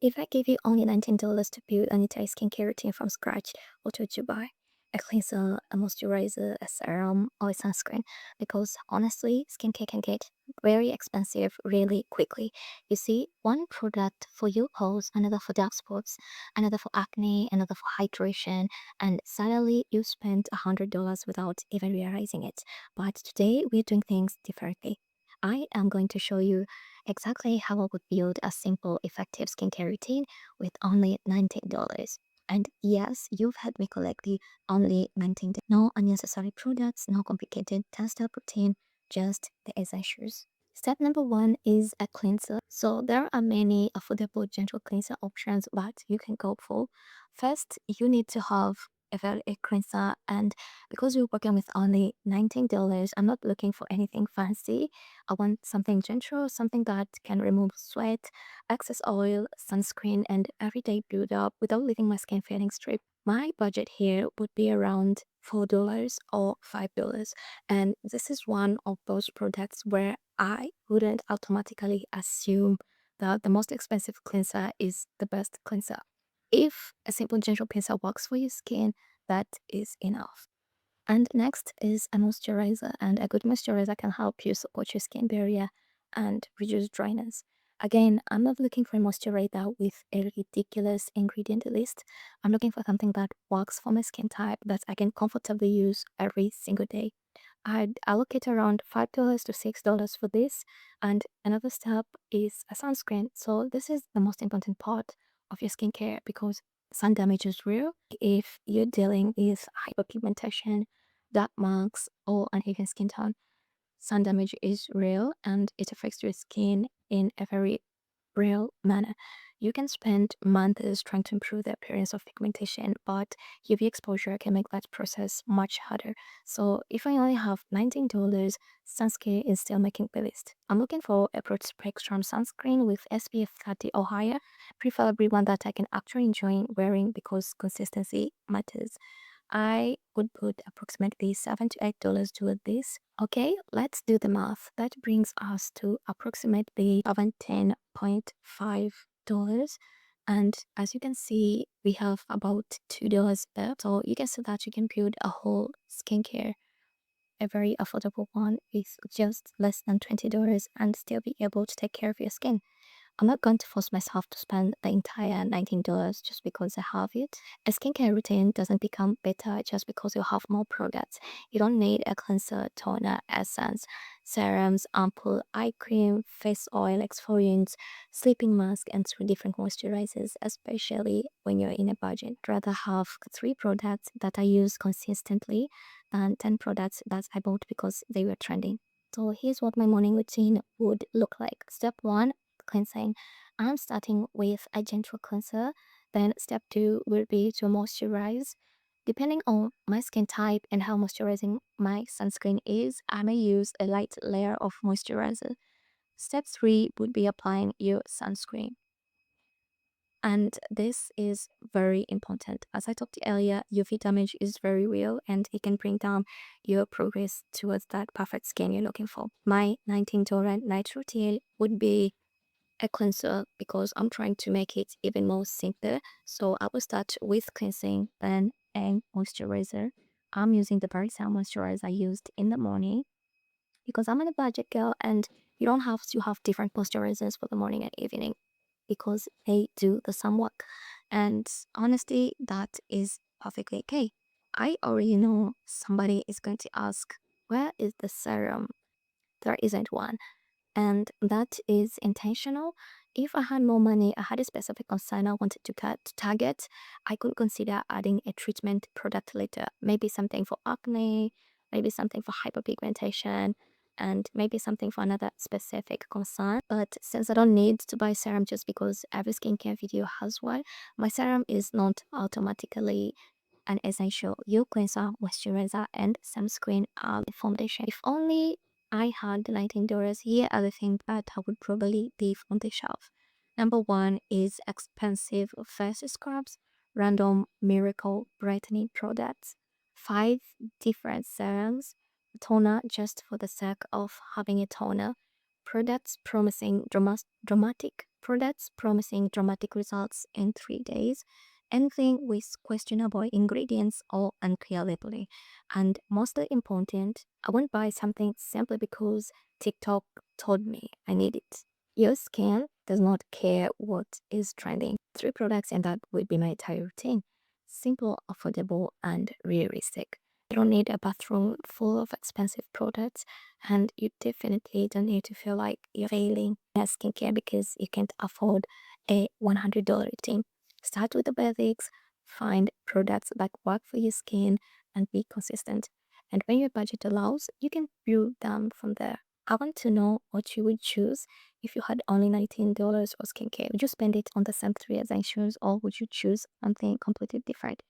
If I give you only $19 to build an entire skincare routine from scratch, what would you buy? A cleanser, a moisturizer, a serum, or a sunscreen? Because honestly, skincare can get very expensive really quickly. You see, one product for your pores, another for dark spots, another for acne, another for hydration, and suddenly you spend $100 without even realizing it. But today we're doing things differently. I am going to show you exactly how I would build a simple, effective skincare routine with only $19. And yes, you've heard me correctly, only $19. No unnecessary products, no complicated 10-step routine, just the essentials. Step number one is a cleanser. So there are many affordable gentle cleanser options that you can go for. First, you need to have a very a cleanser, and because we're working with only $19, I'm not looking for anything fancy. I want something gentle, something that can remove sweat, excess oil, sunscreen, and everyday buildup without leaving my skin feeling stripped. My budget here would be around $4 or $5. And this is one of those products where I wouldn't automatically assume that the most expensive cleanser is the best cleanser. If a simple gentle cleanser works for your skin, that is enough. And next is a moisturizer, and a good moisturizer can help you support your skin barrier and reduce dryness. Again, I'm not looking for a moisturizer with a ridiculous ingredient list. I'm looking for something that works for my skin type that I can comfortably use every single day. I'd allocate around $5 to $6 for this. And another step is a sunscreen. So this is the most important part of your skincare because sun damage is real. If you're dealing with hyperpigmentation, dark marks, or uneven skin tone, sun damage is real and it affects your skin in a very real manner. You can spend months trying to improve the appearance of pigmentation, but UV exposure can make that process much harder. So if I only have $19, sunscreen is still making the list. I'm looking for a broad spectrum sunscreen with SPF 30 or higher, preferably one that I can actually enjoy wearing because consistency matters. I would put approximately $7 to $8 toward this. Okay, let's do the math. That brings us to approximately $17.5. And as you can see, we have about $2 left. So you can see that you can build a whole skincare, a very affordable one with just less than $20 and still be able to take care of your skin. I'm not going to force myself to spend the entire $19 just because I have it. A skincare routine doesn't become better just because you have more products. You don't need a cleanser, toner, essence, serums, ampoule, eye cream, face oil, exfoliants, sleeping mask, and three different moisturizers, especially when you're in a budget. I'd rather have three products that I use consistently than 10 products that I bought because they were trending. So here's what my morning routine would look like. Step one, cleansing. I'm starting with a gentle cleanser. Then step two will be to moisturize. Depending on my skin type and how moisturizing my sunscreen is, I may use a light layer of moisturizer. Step three would be applying your sunscreen. And this is very important. As I talked earlier, UV damage is very real and it can bring down your progress towards that perfect skin you're looking for. My 19 night routine would be a cleanser because I'm trying to make it even more simpler. So I will start with cleansing, then a moisturizer. I'm using the very same moisturizer I used in the morning because I'm a budget girl and you don't have to have different moisturizers for the morning and evening because they do the same work. And honestly, that is perfectly okay. I already know somebody is going to ask, where is the serum? There isn't one, and that is intentional. If I had more money, I had a specific concern I wanted to target, I could consider adding a treatment product later. Maybe something for acne, maybe something for hyperpigmentation, and maybe something for another specific concern. But since I don't need to buy serum just because every skincare video has one, my serum is not automatically an essential. Your cleanser, moisturizer, and sunscreen are the foundation. If only I had $19 here, I would think that I would probably leave on the shelf. Number one is expensive face scrubs, random miracle brightening products, five different serums, toner just for the sake of having a toner, products promising dramatic products promising dramatic results in 3 days, anything with questionable ingredients or unclear labeling. And mostly important, I won't buy something simply because TikTok told me I need it. Your skin does not care what is trending. Three products and that would be my entire routine. Simple, affordable, and realistic. You don't need a bathroom full of expensive products, and you definitely don't need to feel like you're failing at skincare because you can't afford a $100 routine. Start with the basics, find products that work for your skin, and be consistent. And when your budget allows, you can build them from there. I want to know what you would choose if you had only $19 for skincare. Would you spend it on the same three essentials or would you choose something completely different?